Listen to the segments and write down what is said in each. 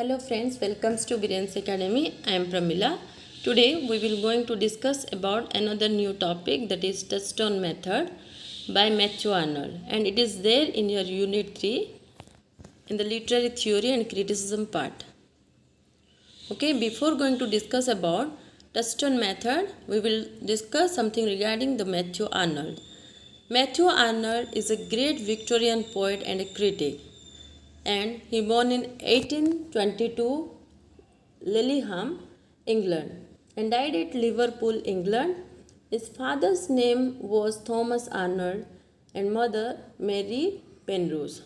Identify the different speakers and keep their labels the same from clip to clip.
Speaker 1: Hello friends, welcome to Brian's Academy. I am Pramila. Today we will going to discuss about another new topic, that is Touchstone method by Matthew Arnold, and it is there in your unit 3 in the literary theory and criticism part. Okay, before going to discuss about Touchstone method, we will discuss something regarding the Matthew Arnold. Matthew Arnold is a great Victorian poet and a critic, and he born in 1822 Lillingham, England, and died at Liverpool, England. His father's name was Thomas Arnold and mother Mary Penrose.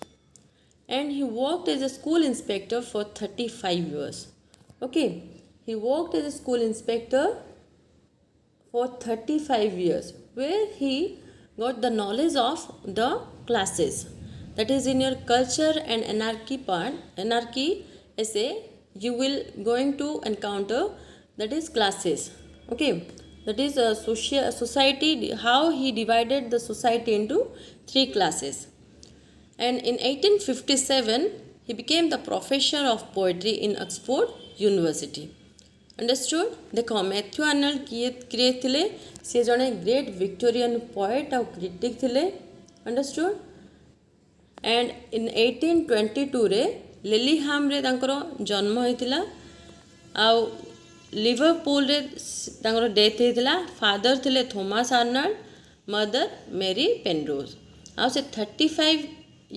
Speaker 1: And he worked as a school inspector for 35 years. Okay, he worked as a school inspector for 35 years, where he got the knowledge of the classes. That is, in your culture and anarchy essay, you will going to encounter that is classes. Okay, that is a society, how he divided the society into three classes. And in 1857 he became the professor of poetry in Oxford University. Understood? देखो Matthew Arnold किए थिले से जने great Victorian poet और critic थिले. Understood? And in 1822 रे लिलीहाम रे तांकर जन्म होइतिला आउ लिवरपूल रे तांकर डेथ होइतिला. फादर थिले Thomas Arnold, mother Mary Penrose. आउ से 35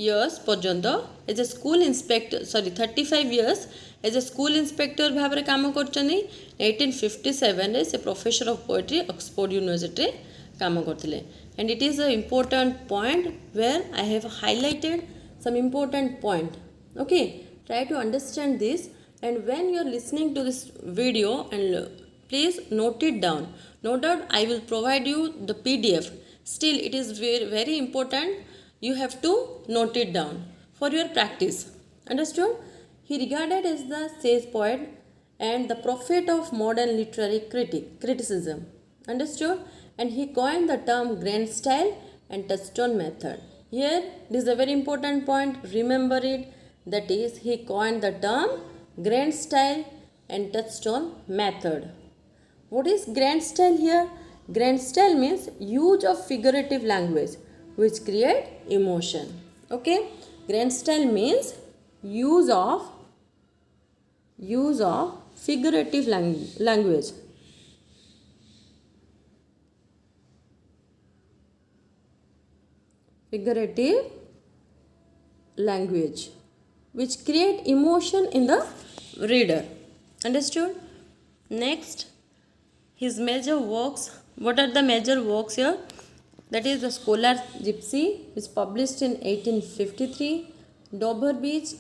Speaker 1: years पर्यंत as a school inspector 35 years as a school inspector भाव में काम करछनी. 1857 रे से professor of poetry Oxford University काम करथिले. And it is an important point where I have highlighted some important point. Okay, try to understand this, and when you are listening to this video, and please note it down. No doubt I will provide you the PDF. Still, it is very, very important. You have to note it down for your practice. Understood? He regarded as the sage poet and the prophet of modern literary criticism. Understood? And he coined the term grand style and touchstone method. Here, this is a very important point. Remember it. That is, he coined the term grand style and touchstone method. What is grand style here? Grand style means use of figurative language which create emotion. Okay, grand style means use of figurative language. Figurative language which create emotion in the reader. Understood? Next, his major works. What are the major works here? That is the Scholar Gypsy, which published in 1853, Dover Beach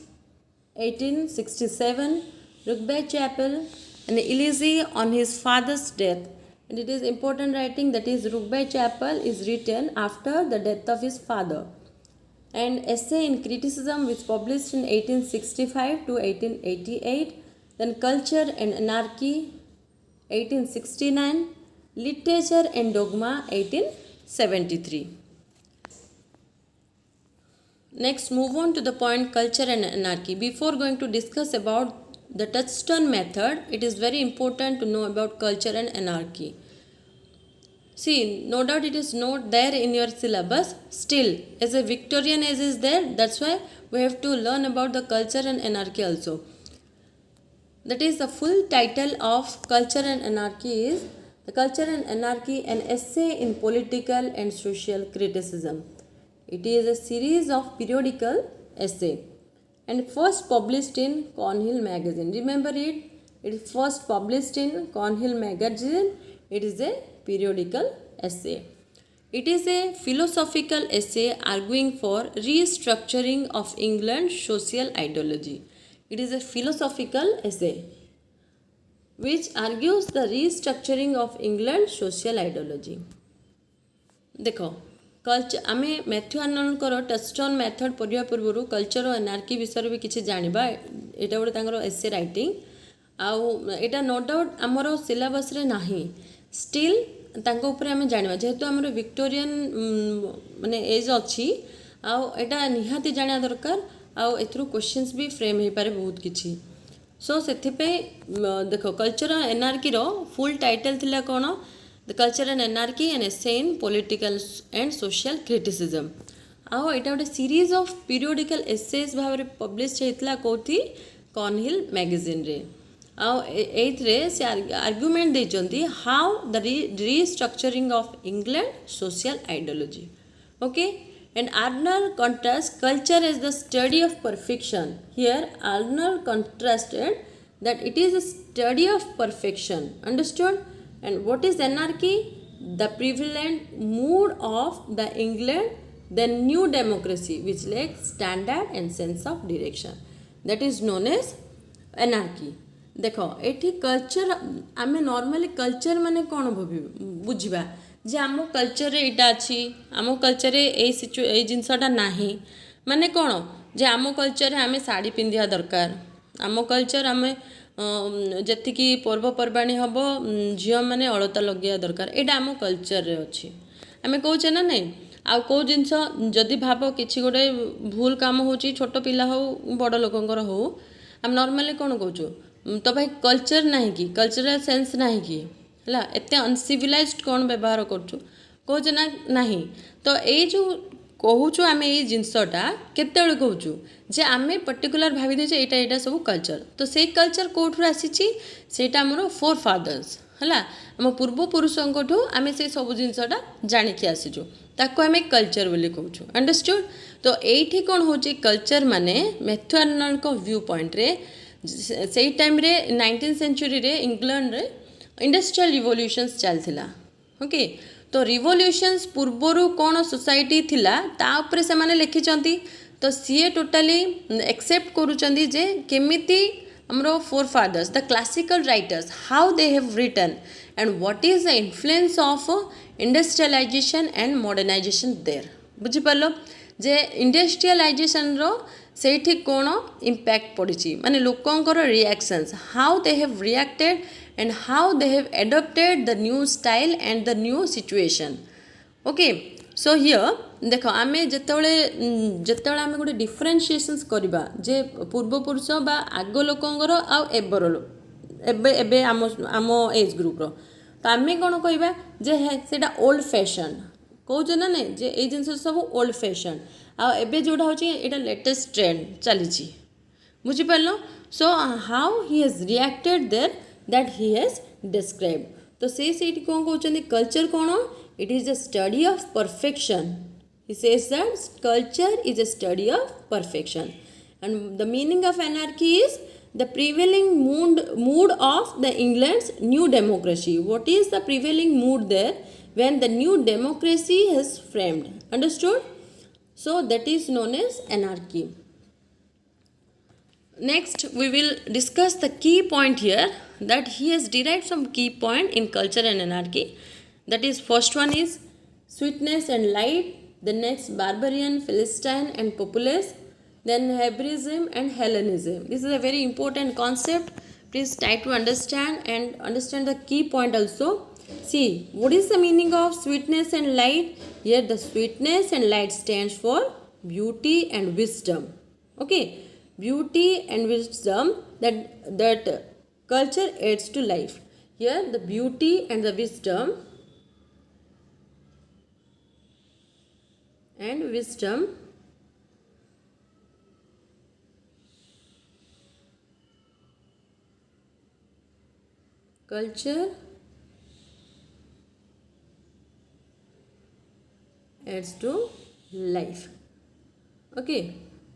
Speaker 1: 1867, Rugby Chapel, and Elegy on his father's death. And it is important writing, that is Rugby Chapel is written after the death of his father. And Essay in Criticism, which published in 1865 to 1888. Then Culture and Anarchy 1869, Literature and Dogma 1873. Next, move on to the point culture and anarchy. Before going to discuss about the Touchstone method, it is very important to know about culture and anarchy. See, no doubt it is not there in your syllabus. Still, as a Victorian age is there, that's why we have to learn about the culture and anarchy also. That is, the full title of Culture and Anarchy is The Culture and Anarchy, an essay in political and social criticism. It is a series of periodical essay and first published in Cornhill magazine. Remember it? It is first published in Cornhill magazine. It is a periodical essay. It is a philosophical essay arguing for restructuring of England's social ideology. It is a philosophical essay which argues the restructuring of England's social ideology. देखो culture आमे Matthew आर्नल्डर touchstone method पढ़ा पूर्व culture और anarchy विषय भी किसी जाना. यहाँ गोटे तर एसे रईटिंग आईटा नो डाउट आमर सिलेबस रे नाही. स्टिल आम जाना जेहेतु आम विक्टोरियन माने एज अच्छी आउ एटा निहाती जाना दरकार. आउ एथरू क्वेश्चंस भी फ्रेम हो पारे बहुत किछि. सो से देख कल्चरल एनार्की फुल टाइटल थिला कौन the cultural anarchy and essay in political and social criticism आउ यहाँ गोटे सीरीज ऑफ पीरियोडिकल एसेज भाव में पब्लिश होता कौटी कॉर्नहिल मैगजीन रे आउ एथरे से आर्गुमेंट देइचंती how the restructuring of England social ideology okay and Arnold contrasts culture as the study of perfection. Here Arnold contrasted that it is a study of perfection. Understood? And what is anarchy? The prevalent mood of the England, the new democracy which lacks standard and sense of direction. That is known as anarchy. देख ये culture आम normally culture माने कौन बुझा जे आम culture यहाँ अच्छी आम कल्चर ये जिनसटा ना माने कौन जे आम कल्चर आम शाढ़ी पिंधा दरकार आम कल्चर आम जी पर्वपर्वाणी हम झील मैंने अलता लगे दरकार यहाँ आम कल्चर अच्छी आम कौचे ना नहीं आउ कौ जिनस जदि भाव कि गोटे भूल काम हो छोट पिला हो बड़ लोकंर हो आम नॉर्मली कौन कहूँ तो भाई कल्चर ना कि कल्चरल सेंस ना कि है एत अनसिविलाइज्ड कौन व्यवहार करुचे ना नहीं तो ये जो कहूँ आम ये जिनसटा केत कहूँ जे आम पर्टिकुलर भावी दे यहाँ सब कल्चर तो से कल्चर कौटू आसी आमर फोर फादर्स है आम पूर्वपुरुषों आम से सब जिनसटा जाणिकी आसीचु ताको आम कल्चर बोली कहूँ अंडरस्टूड तो ये कौन हो कल्चर माने मैथ्यू आर्नल्ड व्यू पॉइंट रे से टाइम रे 19th सेंचुरी रे इंग्लैंड रे इंडस्ट्रियल रिवोल्यूशंस चलता ओके तो रिवोल्यूशंस पूर्वर कौन सोसाइटी थिला ता उपरे से माने लिखिचंती तो सी टोटाली एक्सेप्ट करूचंती जे केमिति हमरो forefathers the classical writers how they have written and what is the influence of industrialization and modernization there बुझी पारलो जे इंडस्ट्रियलाइजेशन रो सेठी कौन इम्पैक्ट पड़ी माने लोकंकर reactions how they have reacted and how they have adopted the new style and the new situation okay so here देख आम जिते आम गोटे डिफरेन्सीएसन्स करवा जे पूर्वपुरुष बा आग लोकंर आबे आम एज ग्रुप्र तो आम कौन कहवा जे सेटा ओल्ड फैशन कौचे ना नहीं जे ये जिन सब ओल्ड फैशन आबे जोड़ा हूँ यहाँ लेटेस्ट ट्रेंड चली बुझीपार so how he has reacted there that he has describe तो से कौन कहते कल्चर कौन it is a study of perfection he says that culture is a study of perfection and the meaning of anarchy is the prevailing mood of the England's new democracy. What is the prevailing mood there when the new democracy is framed? Understood? So that is known as anarchy. Next we will discuss the key point here that he has derived some key point in culture and anarchy. That is first one is sweetness and light, the next barbarian, Philistine and populace, then Hebraism and Hellenism. This is a very important concept. Please try to understand and understand the key point also. See, what is the meaning of sweetness and light? Here the sweetness and light stands for beauty and wisdom. Okay, beauty and wisdom that culture adds to life. Here the beauty and the wisdom culture adds to life. Okay,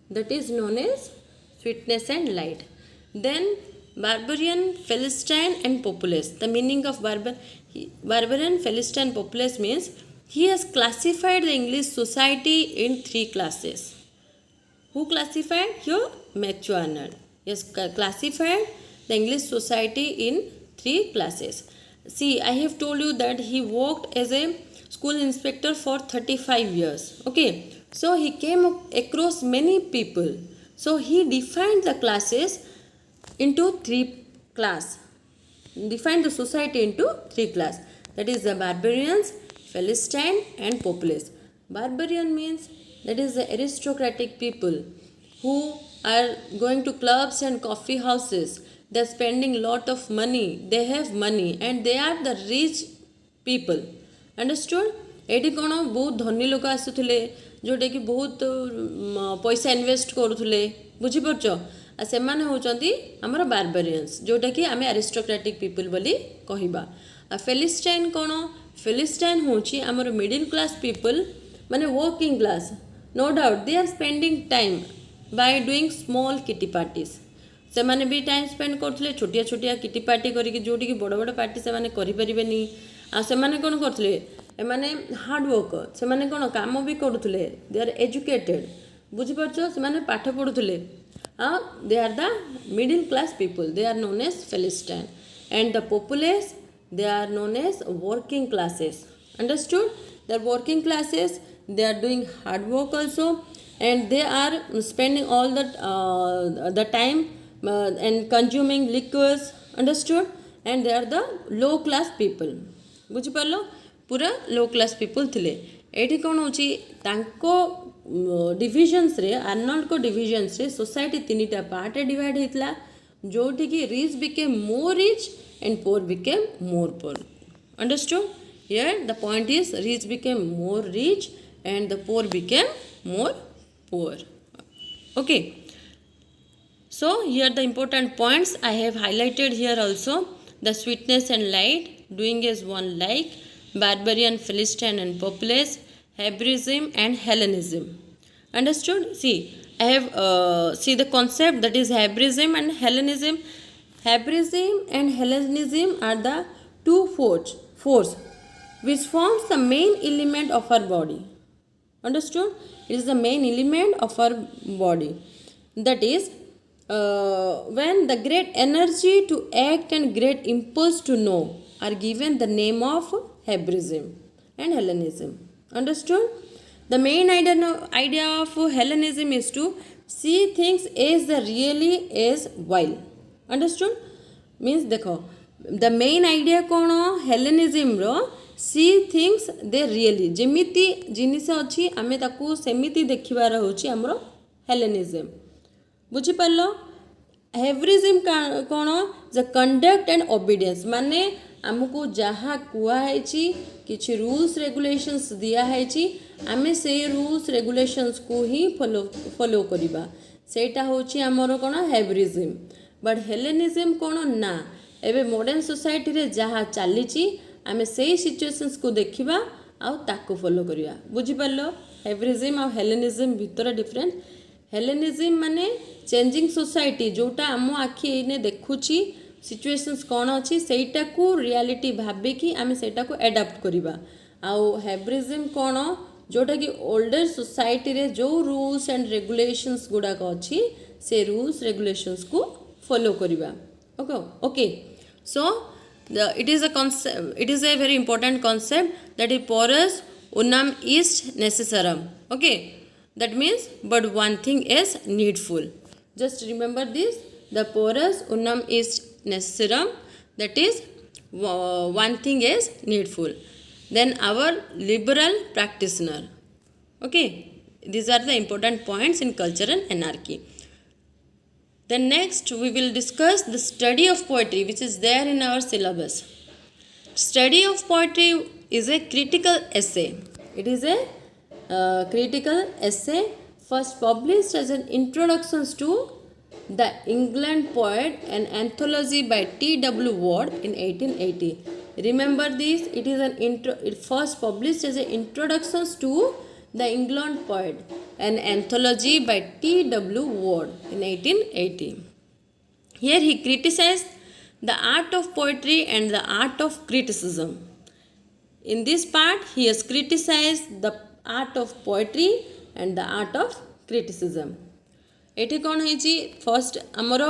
Speaker 1: that is known as sweetness and light. Then barbarian, Philistine and populace. The meaning of barbarian, Philistine, populace means he has classified the English society in three classes. Who classified? Here Mathod Arnold. He has classified the English society in three classes. See, I have told you that he worked as a school inspector for 35 years. Okay, so he came across many people. So he defined the classes into three class. Defined the society into three class. That is the barbarians, Philistine and populace. Barbarian means that is the aristocratic people who are going to clubs and coffee houses they are spending lot of money, they have money and they are the rich people. Understood? ଏଠି କ'ଣ ବହୁତ ଧନୀ ଲୋକ ଆସୁଥିଲେ ଯେଉଁଟାକି ବହୁତ ପଇସା invest କରୁଥିଲେ, ବୁଝିପାରୁଛ? ଆଉ ସେମାନେ ହେଉଛନ୍ତି ଆମର ବାର୍ବାରିଆନ୍ସ, ଯେଉଁଟାକି ଆମେ ଆରିଷ୍ଟୋକ୍ରାଟିକ୍ ପିପୁଲ୍ ବୋଲି କହିବା। ଆଉ ଫିଲିଷ୍ଟାଇନ୍ କ'ଣ? ଫିଲିଷ୍ଟାଇନ୍ ହେଉଛି ଆମର ମିଡ଼ିଲ୍ କ୍ଲାସ୍ ପିପୁଲ୍, ମାନେ working class. No doubt they are spending time by doing small kitty parties. से माने भी टाइम स्पेंड करते छोटिया छोटिया किटी पार्टी करके जोटी की बड़ बड़ पार्टी से माने करें आ से माने कौन करते एमाने हार्ड वर्क से माने कौन काम भी करुले, दे आर एजुकेटेड, बुझीपार से माने पाठ पढ़ुले। They are the middle class people, they are known as philistine and the populace they are known as working classes. Understood? They are working classes, they are doing hard work also and they are spending all the time and consuming liquors. Understood? And they are the low class people, बुझी पारलो? पूरा लो class people थिले। एठी कोन होची तांको divisions रे, Arnold को divisions रे society तीनटा पार्ट रे डिवाइड हेतला, जोठी की rich became more rich and poor became more poor. Understood? Here the point is rich became more rich and the poor became more poor. Okay, so here the important points I have highlighted here also: the sweetness and light, doing as one like, barbarian, Philistine and populace, Hebraism and Hellenism. Understood? See, I have see the concept, that is Hebraism and Hellenism. Hebraism and Hellenism are the two force which forms the main element of our body. Understood? It is the main element of our body. That is, when the great energy to act and great impulse to know are given the name of Hebraism and Hellenism. Understood? The main idea of Hellenism is to see things as the really as while. Understood? Means देखो, the main idea कौन? Hellenism रो see things they really जेमिति जिनिस अच्छी आमे ताकू सेमिति देखिबार होची हमरो हेलेनिज्म। बुझी पारलो? हेब्रिज्म कौन? ज कंडक्ट एंड ओबीडियंस, माने आमको जहाँ कुआई किछि रूल्स रेगुलेशंस दिया है, आमे से रूल्स रेगुलेशंस को ही फॉलो करिबा, सेटा होची हमरो कौन? हेब्रिज्म। बट हेलेनिज्म कौन ना, एबे मॉडर्न सोसाइटी रे जहाँ चली आमे से सिचुएशंस को देखिबा आउ ताको फॉलो करिया। बुझी पारलो? हेब्रिज्म और हेलेनिज्म भितर डिफरेंस। हेलेनिज्म माने चेंजिंग सोसाइटी, जोटा आम आखि एने देखुची सिचुएशंस कौन अच्छी सेटा को रियलिटी भाबे कि आमे सेटा को एडाप्ट करिबा। आउ हेब्रिज्म कौन? जोटा कि ओल्डर सोसाइटी रे जो रूल्स एंड रेगुलेशंस गुडाक अच्छी से रूल्स रेगुलेशंस को फॉलो करिबा। Okay so it is a concept, it is a very important concept, that is porus unam est necessarum. Okay, that means but one thing is needful. Just remember this, the porus unam est necessarum, that is one thing is needful. Then our liberal practitioner. Okay, these are the important points in culture and anarchy. Then next we will discuss the study of poetry, which is there in our syllabus. Study of poetry is a critical essay. It is a critical essay first published as an introduction to the England poet, an anthology by T.W. Ward in 1880. Remember this, it is it first published as an introduction to the England poet, an anthology by T.W. Ward in 1880. Here he criticized the art of poetry and the art of criticism. In this part, he has criticized the art of poetry and the art of criticism. एठी कौन है? First आमर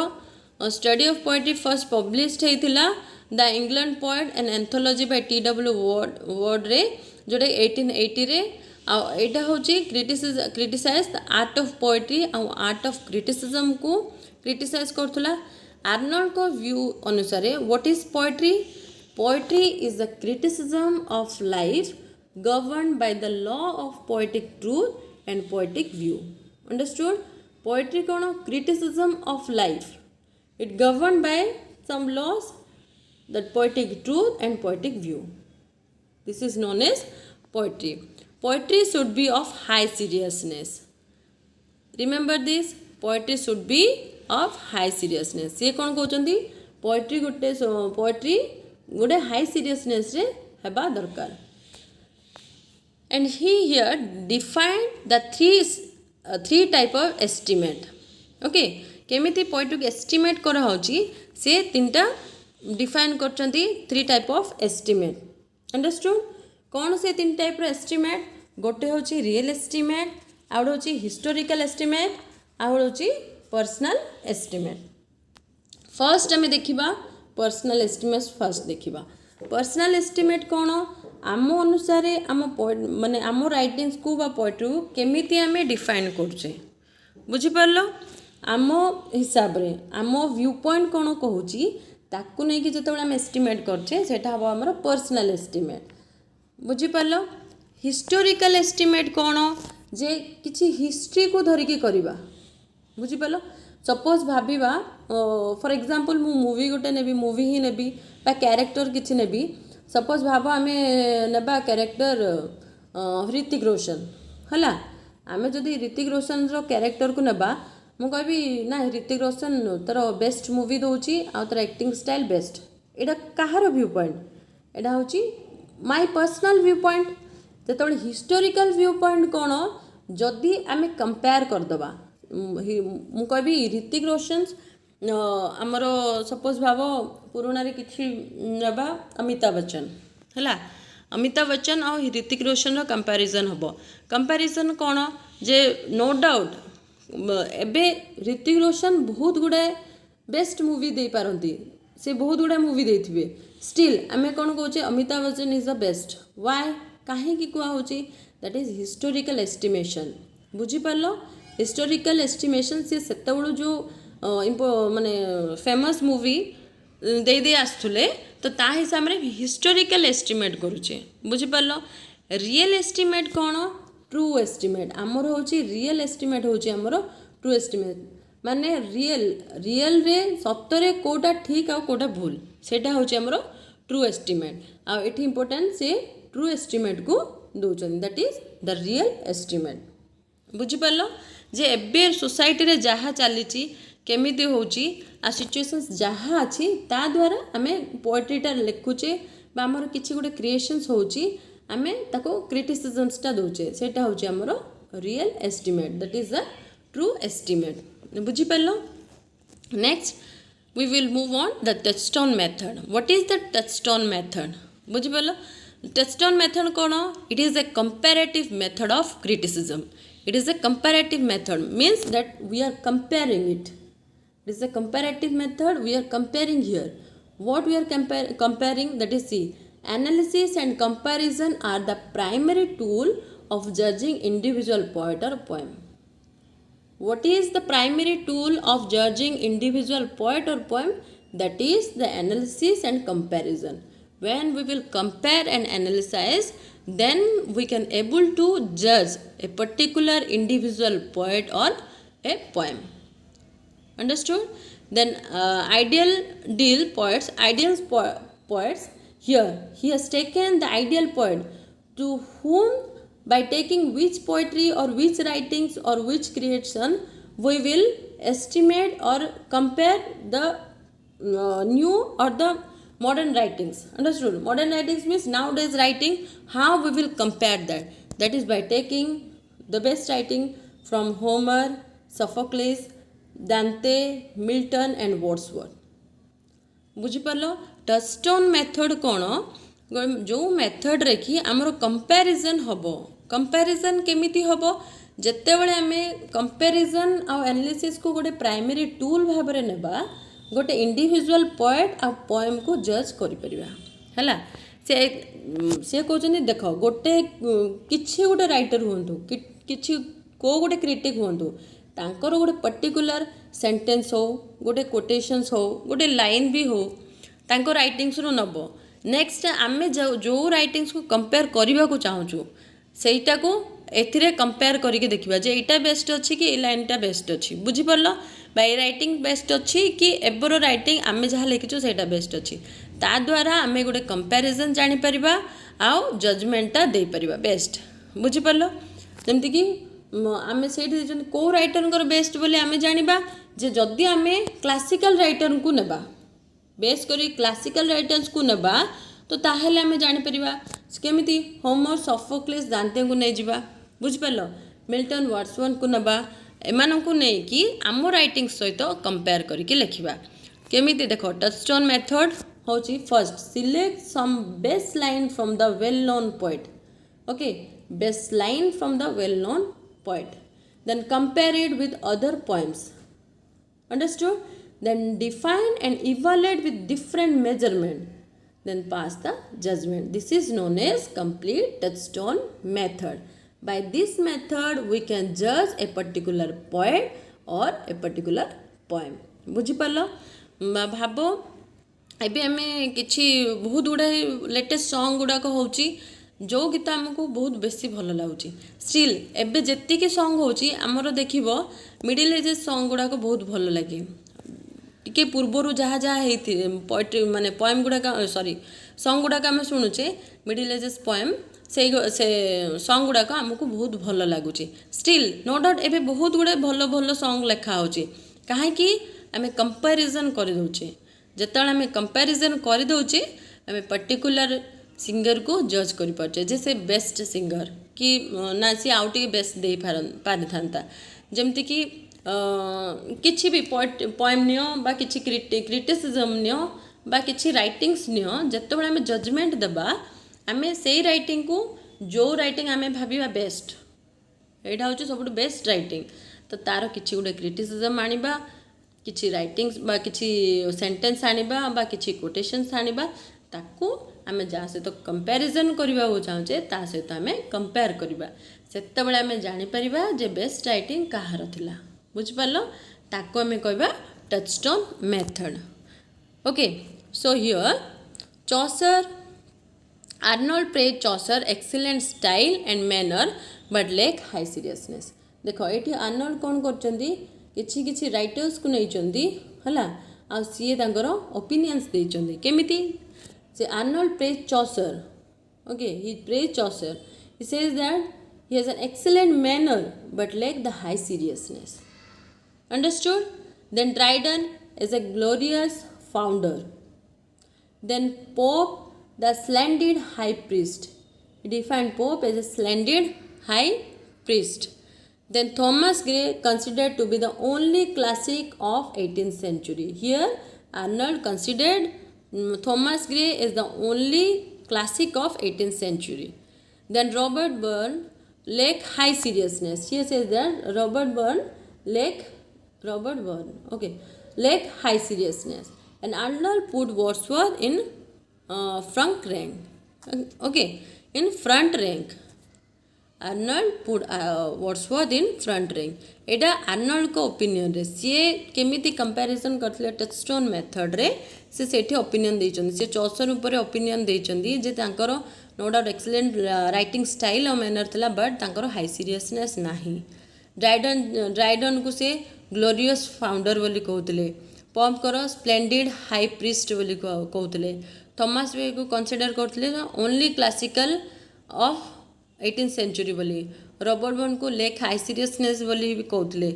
Speaker 1: study of poetry first published होता the England poet and anthology by T.W. Ward रे, जोटा 1880 रे। आटा हूँ criticize the art of poetry आउ आर्ट ऑफ क्रिटिसिज्म को क्रिटिसाइज करूला। आर्नल्ड को व्यू अनुसार what is poetry? Poetry is the criticism of life govern by the law of poetic truth and poetic view. Understood? Poetry कौन? Criticism of life, It governed by some laws, that poetic truth and poetic view. This is known as poetry. Poetry should be of high seriousness. Remember this, poetry should be of high seriousness. ये कौन कहते poetry गोटे high seriousness रे हेबा दरकार. And he here defined the three type of estimate. Okay, केमिति poetry को estimate करा होची से तीनटा डिफाइन करचंती three type of estimate. Understood. कौन से तीन टाइप रो एस्टिमेट? गोटे होची रियल एस्टिमेट, आउट होची हिस्टोरिकल एस्टिमेट, आउट होची पर्सनल एस्टिमेट. फर्स्ट आम देखा पर्सनल एस्टिमेट. फर्स्ट देखा पर्सनल एस्टिमेट कौन? आम अनुसार आम माने आम राइटिंग्स को बा पोएट्री को केमिति आम डिफाइन करछे. बुझिपार आम हिसाब रे आम व्यू पॉइंट कौन कहूची ताकू नहीं कि जिते आम एस्टिमेट करछे सेटा हम आमर पर्सनल एस्टिमेट. बुझिपार. हिस्टोरिकल एस्टिमेट कौन? जे किछि हिस्ट्री को धरिकी करवा. बुझिपार. सपोज भाविबा फॉर एग्जांपल मु मूवी गोटे नेबी, मूवी ही नेबी बा कैरेक्टर किछि नेबी. सपोज भाव आम नेबा कैरेक्टर ऋतिक रोशन हला. आम जदि ऋतिक रोशन रो कैरेक्टर को नेबा मु कहबी ना ऋतिक रोशन तार बेस्ट मूवी दौची आ तार एक्टिंग स्टाइल बेस्ट. एटा कहार व्यू पॉइंट? एटा होची माय पर्सनल व्यू पॉइंट. जेतबेले हिस्टोरिकल व्यू पॉइंट कौन? जदि आम कंपेयर करदबा मु कहबी ऋतिक रोशन आमर सपोज भाव पुराना रे किछि नेबा अमिताभ बच्चन हला. अमिताभ बच्चन और ऋतिक रोशन रो कंपैरिजन हबो. कंपैरिजन कौन? जे नो डाउट एबे ऋतिक रोशन बहुत गुड़ाए बेस्ट मूवी दे पारती, से बहुत गुड़ा मूवी देथिबे. स्टिल आमे कौन कहूचे Amitabh Bachchan is the best. Why? काहे कि कुआ होची? That is historical estimation. बुझिपारल. हिस्टोरिकल एस्टिमेशन से सेतबेलु जो माने फेमस मूवी दे दे आसुले तो ता हिसाब रे हिस्टोरिकल एस्टिमेट करूचे. बुझिपारल. रियल एस्टिमेट कौन? True estimate. आमर होची रियल एस्टिमेट होची आमर ट्रू एस्टिमेट. माने रियल रे सत्तरे कोटा ठीक आ कोटा भूल सेटा होची आमर ट्रू एस्टिमेट. आ एठी इंपोर्टेंट से ट्रू एस्टिमेट को दोचन, that is the real estimate. बुझिपारल. जे एबे सोसाइटी रे जहा चलीची केमिति होची आ सिचुएशंस जहा अछि ता द्वारा आमे पोएट्रीटा लिखुचे बा हमर किछि गुटे क्रिएशंस होची आमे ताको क्रिटिसिजम्सटा दोचे सेटा होची हमर real estimate. That is the true estimate. बुझिपारल. Next we will move on the touchstone method. What is the touchstone method? बुझिपारल. touchstone method कौन? It is a comparative method of criticism. It is a comparative method, means that we are comparing it. It is a comparative method. We are comparing here. What we are comparing? That is, see, analysis and comparison are the primary tool of judging individual poet or poem. What is the primary tool of judging individual poet or poem? That is the analysis and comparison. When we will compare and analyze, then we can able to judge a particular individual poet or a poem. Understood? Then ideal poets. Here he has taken the ideal poet to whom, by taking which poetry or which writings or which creation, we will estimate or compare the new or the modern writings. Understood? Modern writings means nowadays writing. How we will compare that? That is by taking the best writing from Homer, Sophocles, Dante, Milton and Wordsworth. बुझिपारल. Touchstone method कौन? जो method रे कि आमर comparison हबो. Comparison केमिति हबो? जेतेबेले आमे कंपैरिजन आ एनालिसिस को गोटे प्राइमरी टूल भाव रे नेबा, गोटे इंडिविजुअल पोएट आ पोएम को जज करि परिबा हला. से कहउछनी देखो गोटे किछि गोटे राइटर हुंतु किछि को गोटे क्रिटिक हुंतु, तांकर गोटे पर्टिकुलर सेंटेंस हो, गोटे कोटेशंस हो, गोटे लाइन भी हो, तांको राइटिंग्स रो नबो. नेक्स्ट आमे जो राइटिंग्स को कंपेयर करबा को चाहूछु सेटा को एथिरे कंपेयर करके देखिबा जे एटा बेस्ट अछि कि ए लाइनटा बेस्ट अछि बुझी परलो बाय राइटिंग बेस्ट अछि कि एबरो राइटिंग आमे जहाँ लिखिछु सेटा बेस्ट अछि ता द्वारा आमे गोटे कंपैरिजन जानि परिबा आउ जजमेंटटा दे परिबा बेस्ट बुझी परलो जेमति कि आमे सेठी जन को राइटरकर बेस्ट बोली आमे जानिबा जे जदि आमे क्लासिकल राइटर को नेबा बेस करी क्लासिकल राइटर्स को नेबा तो ताहेले आमे जानि परिबा केमिति होमर सफोक्लेस दांते को नै जिबा बुझ परलो मिल्टन वर्ड्सवर्थ को नेबा एमान को नै कि आम राइटिंग सहित कंपेयर करके लिखिबा केमिति देखो टचस्टोन मेथड होची first select some best line from the well known poet okay best line from the well known poet then compare it with other poems understood then define and evaluate with different measurement then pass the judgment this is known as complete touchstone method by this method we can judge a particular poet or a particular poem बुझी पारलो भाबो एबे हमें किछि बहुत गुड़ाए latest song गुड़ाक होची जो गीत आमको बहुत बेसी भल लगुच स्टिल एबे जेतिकी सॉन्ग होची आमर देखिबो मिडिल एजेस सॉन्ग गुड़ाक बहुत भल लगे टिके पूर्वरु जहाँ जहाँ होती पोएट्री माने पोएम गुड़ाक सॉरी सॉन्ग गुड़ाक आम शुणुचे मिडिल एजेस पोएम से सॉन्ग गुड़ाक आमको बहुत भल लगुच स्टिल नो डाउट एबे बहुत गुड़े भल भल सॉन्ग लेखा होची कहीं आम कंपैरिजन कर दउचे जेतବେଳେ आम कंपैरिजन कर दउचे आम पर्टिकुलर सिंगर को जज कर पार्चे जे से बेस्ट सिंगर कि ना सी आउ टे बेस्ट दे पारि था जमती कि किछि भी पोएम नियो बा किछि क्रिटिसिजम नियो बा किछि राइटिंग्स नियो जेतବେଳେ आम जजमेंट देबा आम से राइटिंग को जो राइटिंग आम भाविबा बेस्ट एटा होची सबटु बेस्ट राइटिंग तो तार किछि गुडे क्रिटिसिजम आनिबा किछि राइटिंग्स बा किछि सेंटेंस आनिबा बा किछि कोटेशंस आनिबा ताकू आम जहाँ सहित कंपैरिजन करबा चाहूचे ता सहित आम कंपेयर करबा सेते बेले आम जानि परिबा जे बेस्ट राइटिंग कहार थिला बुझि पारलो ताको आम कहबा touchstone method okay so here Chaucer Arnold praise Chaucer excellent style and manner but lake high seriousness देखो ये आर्नोल्ड कौन करचंदी किछि किछि राइटर्स को नैचंदी हला आ सीए तांकर ओपिनियंस देचंदी केमिति से Arnold praised Chaucer. Okay, he praised Chaucer. He says that he has an excellent manner but lacked the high seriousness. Understood? Then Dryden is a glorious founder. Then Pope, the splendid high priest. He defined Pope as a splendid high priest. Then Thomas Gray considered to be the only classic of 18th century. Here Arnold considered Thomas Gray is the only classic of 18th century. Then Robert Burns lack high seriousness. Here says that Robert Burns lack high seriousness. And Arnold put Wordsworth in front rank. Okay, in front rank. Arnold put Wordsworth in front rank. Etah Arnold को opinion रे सी केमिति comparison करथिले touchstone method रे से सेठी opinion देइचंदी से Chaucer ऊपर opinion देइचंदी जे तांकर no doubt excellent writing style और मैनर थिला बट तांकर हाई सीरियसनेस नाही ड्राइडन को से ग्लोरियस फाउंडर बोली कहउतले पॉप कर स्प्लेंडिड हाई प्रीस्ट बोली कहउतले थॉमस वे को कंसीडर करथिले only classical of 18th century बोली रॉबर्ट बर्न को लेक हाई सीरियसनेस बोली भी कहते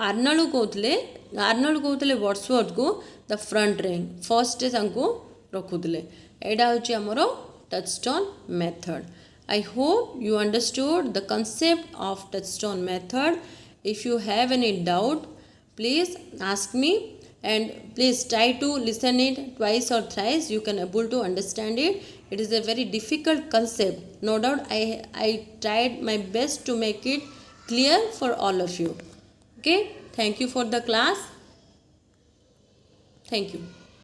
Speaker 1: आर्नोल्ड कहते वर्ड्सवर्थ को द फ्रंट रैंक फर्स्ट रखुले यहाँ हूँ आमर touchstone method I hope you understood the concept of touchstone method if you have any doubt please ask me and please try to listen it twice or thrice you can able to understand it is a very difficult concept no doubt I tried my best to make it clear for all of you okay thank you for the class thank you